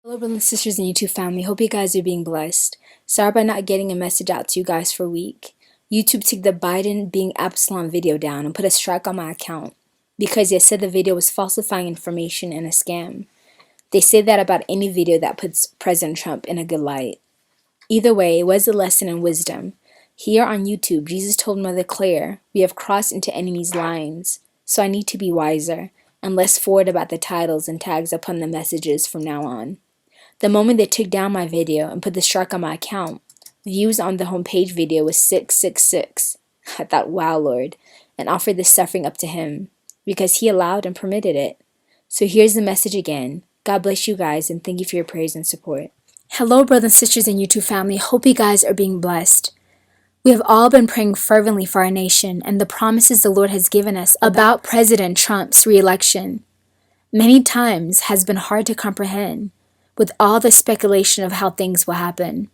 Hello, brothers and sisters and YouTube family. Hope you guys are being blessed. Sorry about not getting a message out to you guys for a week. YouTube took the Biden being Absalom video down and put a strike on my account because they said the video was falsifying information and a scam. They say that about any video that puts President Trump in a good light. Either way, it was a lesson in wisdom. Here on YouTube, Jesus told Mother Clare, "We have crossed into enemies' lines, so I need to be wiser and less forward about the titles and tags I put in the messages from now on." The moment they took down my video and put the strike on my account, views on the homepage video was 666. I thought, wow, Lord, and offered this suffering up to Him because He allowed and permitted it. So here's the message again. God bless you guys and thank you for your prayers and support. Hello, brothers and sisters and YouTube family. Hope you guys are being blessed. We have all been praying fervently for our nation and the promises the Lord has given us about President Trump's re-election. Many times has been hard to comprehend, with all the speculation of how things will happen.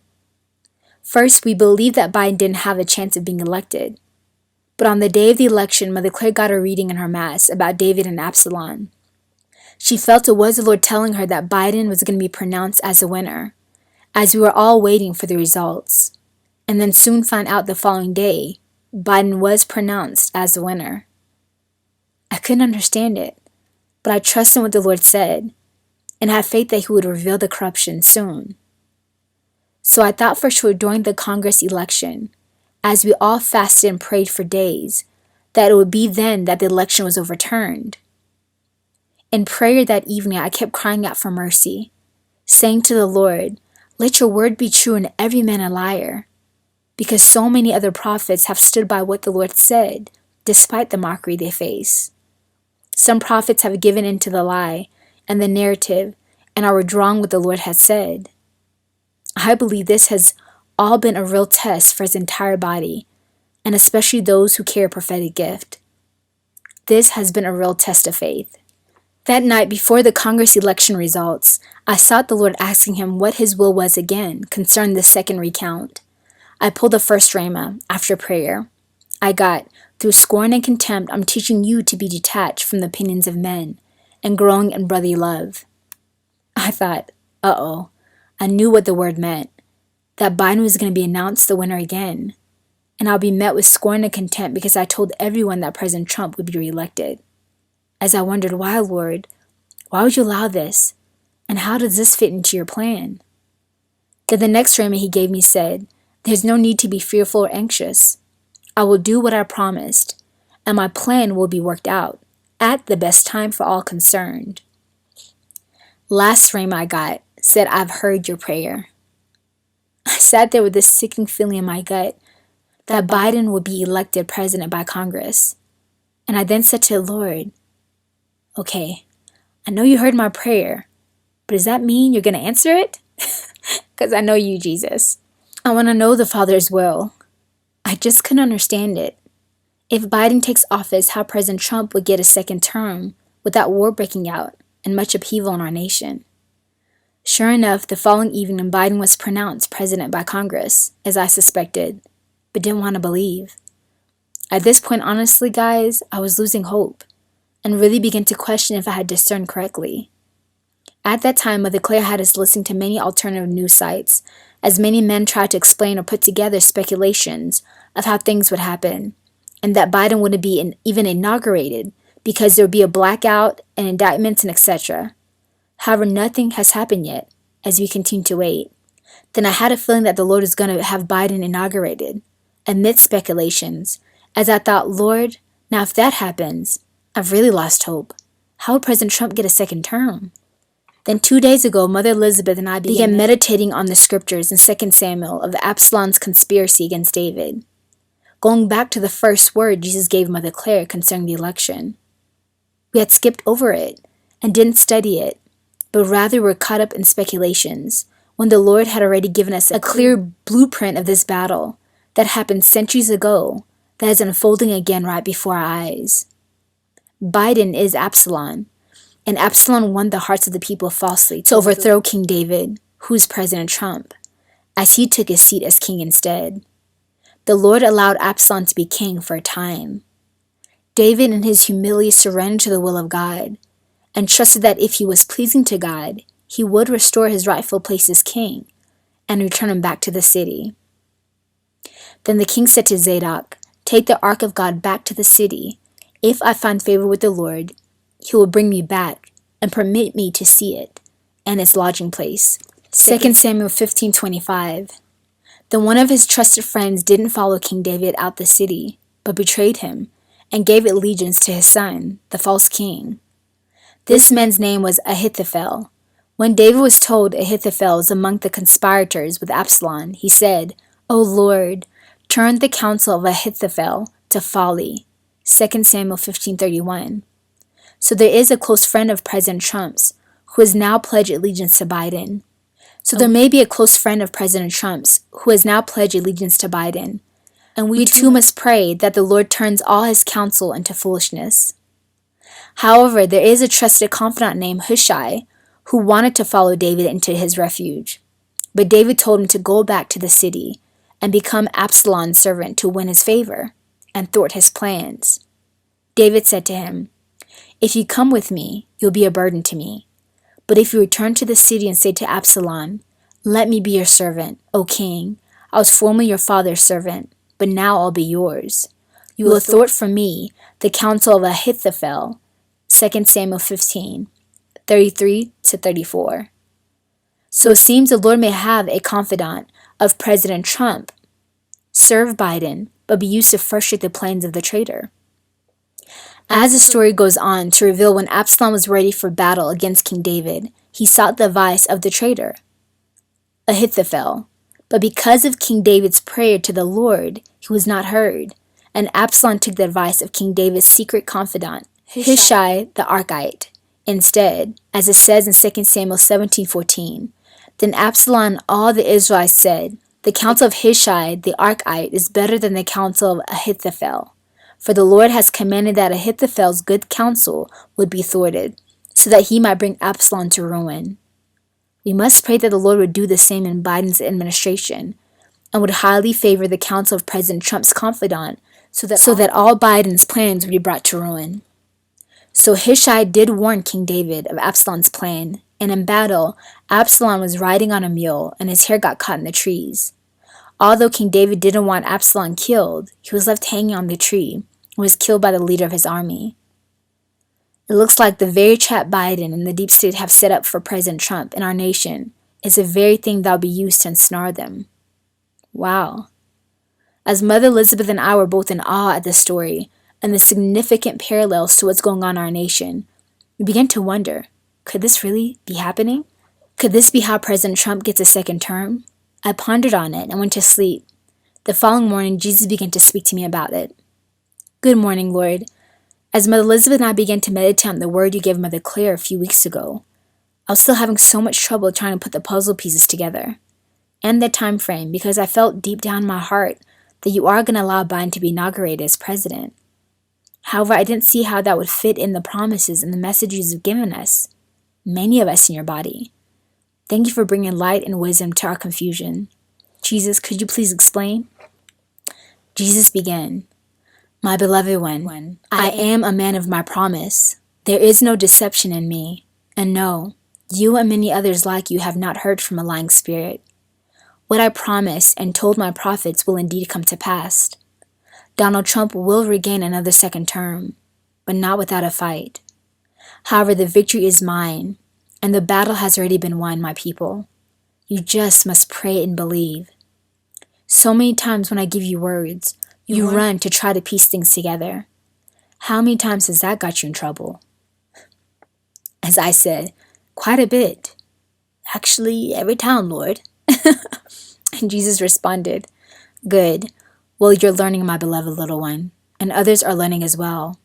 First, we believed that Biden didn't have a chance of being elected. But on the day of the election, Mother Clare got a reading in her Mass about David and Absalom. She felt it was the Lord telling her that Biden was going to be pronounced as the winner, as we were all waiting for the results. And then soon found out the following day, Biden was pronounced as the winner. I couldn't understand it, but I trusted in what the Lord said, and had faith that He would reveal the corruption soon. So I thought for sure during the Congress election, as we all fasted and prayed for days, that it would be then that the election was overturned. In prayer that evening, I kept crying out for mercy, saying to the Lord, "Let your word be true and every man a liar," because so many other prophets have stood by what the Lord said, despite the mockery they face. Some prophets have given in to the lie and the narrative, and are withdrawing what the Lord has said. I believe this has all been a real test for His entire body, and especially those who carry a prophetic gift. This has been a real test of faith. That night before the Congress election results, I sought the Lord asking Him what His will was again concerning the second recount. I pulled the first rhema after prayer. I got, "Through scorn and contempt, I'm teaching you to be detached from the opinions of men and growing in brotherly love." I thought, uh-oh, I knew what the word meant, that Biden was going to be announced the winner again, and I'll be met with scorn and contempt because I told everyone that President Trump would be reelected. As I wondered, why, Lord? Why would you allow this? And how does this fit into your plan? Then the next rhema He gave me said, "There's no need to be fearful or anxious. I will do what I promised, and my plan will be worked out at the best time for all concerned." Last rhema I got said, "I've heard your prayer." I sat there with this sickening feeling in my gut that Biden would be elected president by Congress. And I then said to the Lord, "Okay, I know you heard my prayer, but does that mean you're going to answer it?" Because I know you, Jesus. I want to know the Father's will. I just couldn't understand it. If Biden takes office, how President Trump would get a second term without war breaking out and much upheaval in our nation. Sure enough, the following evening, Biden was pronounced president by Congress, as I suspected, but didn't want to believe. At this point, honestly, guys, I was losing hope and really began to question if I had discerned correctly. At that time, Mother Clare had us listening to many alternative news sites, as many men tried to explain or put together speculations of how things would happen, and that Biden wouldn't be even inaugurated because there would be a blackout and indictments and etc. However, nothing has happened yet as we continue to wait. Then I had a feeling that the Lord is going to have Biden inaugurated, amidst speculations, as I thought, Lord, now if that happens, I've really lost hope. How would President Trump get a second term? Then 2 days ago, Mother Elizabeth and I began meditating on the scriptures in 2 Samuel of the Absalom's conspiracy against David, going back to the first word Jesus gave Mother Clare concerning the election. We had skipped over it and didn't study it, but rather were caught up in speculations when the Lord had already given us a clear blueprint of this battle that happened centuries ago that is unfolding again right before our eyes. Biden is Absalom, and Absalom won the hearts of the people falsely to overthrow King David, who's President Trump, as he took his seat as king instead. The Lord allowed Absalom to be king for a time. David in his humility surrendered to the will of God and trusted that if he was pleasing to God, he would restore his rightful place as king and return him back to the city. Then the king said to Zadok, "Take the ark of God back to the city. If I find favor with the Lord, he will bring me back and permit me to see it and its lodging place." 2 Samuel 15:25. Then one of his trusted friends didn't follow King David out the city, but betrayed him and gave allegiance to his son, the false king. This man's name was Ahithophel. When David was told Ahithophel was among the conspirators with Absalom, he said, "O Lord, turn the counsel of Ahithophel to folly." 2 Samuel 15:31. So there is a close friend of President Trump's who has now pledged allegiance to Biden. And we too must pray that the Lord turns all his counsel into foolishness. However, there is a trusted confidant named Hushai who wanted to follow David into his refuge. But David told him to go back to the city and become Absalom's servant to win his favor and thwart his plans. David said to him, "If you come with me, you'll be a burden to me. But if you return to the city and say to Absalom, 'Let me be your servant, O king. I was formerly your father's servant, but now I'll be yours,' you will thwart from me the counsel of Ahithophel." 2 Samuel 15:33-34. So it seems the Lord may have a confidant of President Trump, serve Biden, but be used to frustrate the plans of the traitor. As the story goes on to reveal when Absalom was ready for battle against King David, he sought the advice of the traitor, Ahithophel. But because of King David's prayer to the Lord, he was not heard, and Absalom took the advice of King David's secret confidant, Hushai the Archite, instead, as it says in 2 Samuel 17:14. Then Absalom and all the Israelites said, "The counsel of Hushai the Archite is better than the counsel of Ahithophel. For the Lord has commanded that Ahithophel's good counsel would be thwarted, so that he might bring Absalom to ruin." We must pray that the Lord would do the same in Biden's administration, and would highly favor the counsel of President Trump's confidant, so that all Biden's plans would be brought to ruin. So Hushai did warn King David of Absalom's plan, and in battle, Absalom was riding on a mule, and his hair got caught in the trees. Although King David didn't want Absalom killed, he was left hanging on the tree, and was killed by the leader of his army. It looks like the very trap Biden and the deep state have set up for President Trump and our nation is the very thing that will be used to ensnare them. Wow. As Mother Elizabeth and I were both in awe at this story and the significant parallels to what's going on in our nation, we began to wonder, could this really be happening? Could this be how President Trump gets a second term? I pondered on it and went to sleep. The following morning, Jesus began to speak to me about it. "Good morning, Lord. As Mother Elizabeth and I began to meditate on the word you gave Mother Clare a few weeks ago, I was still having so much trouble trying to put the puzzle pieces together and the time frame, because I felt deep down in my heart that you are going to allow Biden to be inaugurated as president. However, I didn't see how that would fit in the promises and the messages you've given us, many of us in your body. Thank you for bringing light and wisdom to our confusion. Jesus, could you please explain?" Jesus began, "My beloved one, I am a man of my promise. There is no deception in me. And no, you and many others like you have not heard from a lying spirit. What I promised and told my prophets will indeed come to pass. Donald Trump will regain another second term, but not without a fight. However, the victory is mine, and the battle has already been won, my people. You just must pray and believe. So many times when I give you words, you run to try to piece things together. How many times has that got you in trouble?" As I said, "Quite a bit. Actually, every time, Lord." And Jesus responded, "Good. Well, you're learning, my beloved little one, and others are learning as well,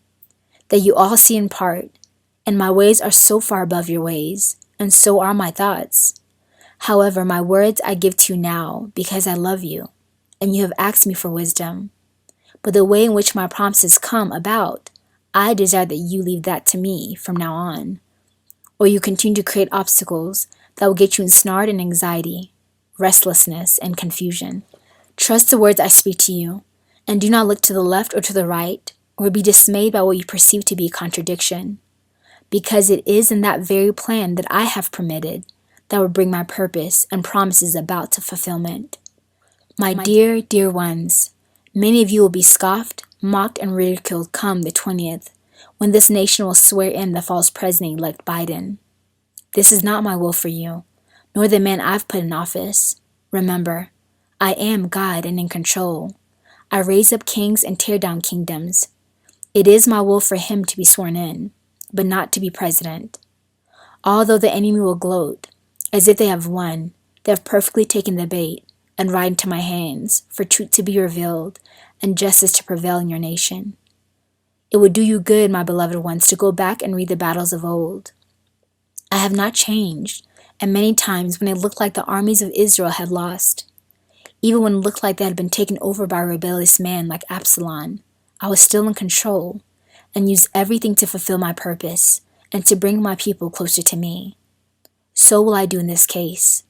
that you all see in part, and my ways are so far above your ways, and so are my thoughts. However, my words I give to you now because I love you, and you have asked me for wisdom. But the way in which my promises come about, I desire that you leave that to me from now on, or you continue to create obstacles that will get you ensnared in anxiety, restlessness, and confusion. Trust the words I speak to you, and do not look to the left or to the right, or be dismayed by what you perceive to be a contradiction, because it is in that very plan that I have permitted that will bring my purpose and promises about to fulfillment. My dear, dear ones, many of you will be scoffed, mocked, and ridiculed come the 20th, when this nation will swear in the false president-elect Biden. This is not my will for you, nor the man I've put in office. Remember, I am God and in control. I raise up kings and tear down kingdoms. It is my will for him to be sworn in, but not to be president. Although the enemy will gloat, as if they have won, they have perfectly taken the bait and ride into my hands for truth to be revealed and justice to prevail in your nation. It would do you good, my beloved ones, to go back and read the battles of old. I have not changed, and many times when it looked like the armies of Israel had lost, even when it looked like they had been taken over by a rebellious man like Absalom, I was still in control and used everything to fulfill my purpose and to bring my people closer to me. So will I do in this case.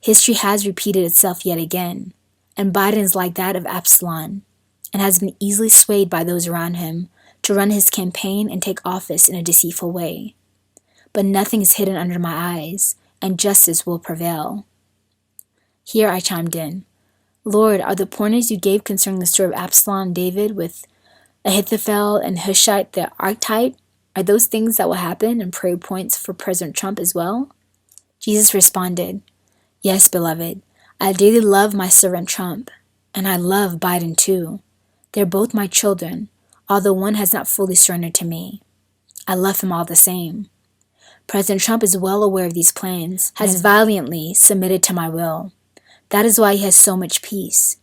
History has repeated itself yet again, and Biden is like that of Absalom and has been easily swayed by those around him to run his campaign and take office in a deceitful way. But nothing is hidden under my eyes, and justice will prevail. Here I chimed in. Lord, are the pointers you gave concerning the story of Absalom and David with Ahithophel and Hushai the archetype, are those things that will happen and prayer points for President Trump as well? Jesus responded, Yes, beloved, I dearly love my servant Trump, and I love Biden too. They're both my children, although one has not fully surrendered to me. I love him all the same. President Trump is well aware of these plans, has valiantly submitted to my will. That is why he has so much peace.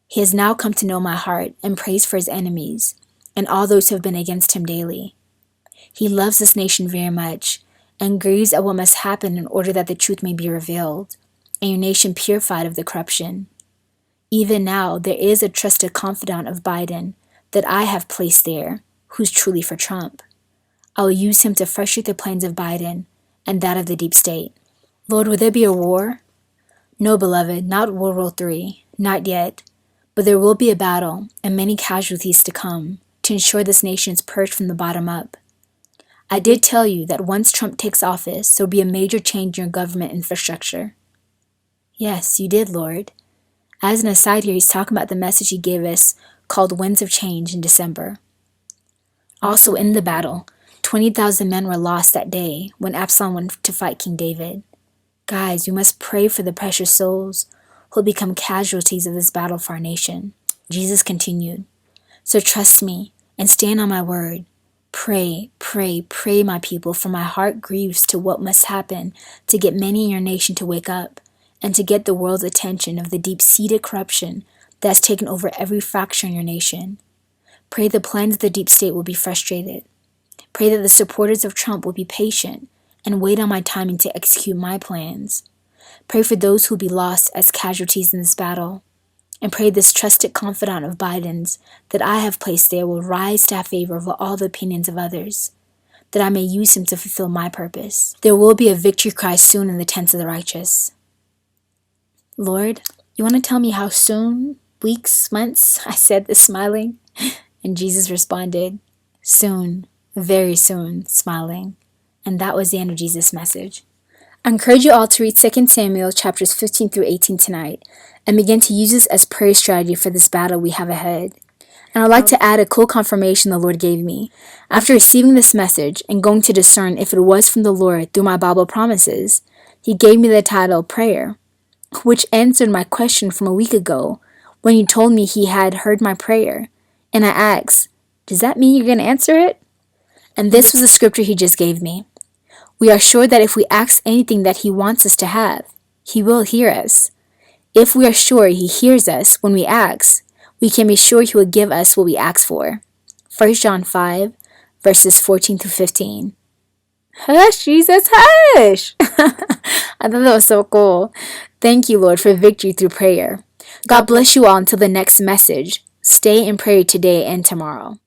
He has now come to know my heart and prays for his enemies and all those who have been against him daily. He loves this nation very much and grieves at what must happen in order that the truth may be revealed and your nation purified of the corruption. Even now, there is a trusted confidant of Biden that I have placed there, who's truly for Trump. I will use him to frustrate the plans of Biden and that of the deep state. Lord, will there be a war? No, beloved, not World War III, not yet. But there will be a battle and many casualties to come to ensure this nation is purged from the bottom up. I did tell you that once Trump takes office, there will be a major change in your government infrastructure. Yes, you did, Lord. As an aside here, he's talking about the message he gave us called Winds of Change in December. Also in the battle, 20,000 men were lost that day when Absalom went to fight King David. Guys, we must pray for the precious souls who will become casualties of this battle for our nation. Jesus continued, So trust me and stand on my word. Pray, pray, pray, my people, for my heart grieves to what must happen to get many in your nation to wake up and to get the world's attention of the deep-seated corruption that has taken over every fracture in your nation. Pray the plans of the deep state will be frustrated. Pray that the supporters of Trump will be patient and wait on my timing to execute my plans. Pray for those who will be lost as casualties in this battle. And pray this trusted confidant of Biden's that I have placed there will rise to have favor over all the opinions of others, that I may use him to fulfill my purpose. There will be a victory cry soon in the tents of the righteous. Lord, you want to tell me how soon? Weeks, months? I said this smiling. And Jesus responded, Soon, very soon, smiling. And that was the end of Jesus' message. I encourage you all to read 2 Samuel chapters 15 through 18 tonight and begin to use this as prayer strategy for this battle we have ahead. And I'd like to add a cool confirmation the Lord gave me. After receiving this message and going to discern if it was from the Lord through my Bible promises, He gave me the title Prayer, which answered my question from a week ago when He told me He had heard my prayer. And I asked, does that mean you're going to answer it? And this was the scripture He just gave me. We are sure that if we ask anything that He wants us to have, He will hear us. If we are sure He hears us when we ask, we can be sure He will give us what we ask for. 1 John 5, verses 14 through 15. Hush, Jesus, hush! I thought that was so cool. Thank you, Lord, for victory through prayer. God bless you all until the next message. Stay in prayer today and tomorrow.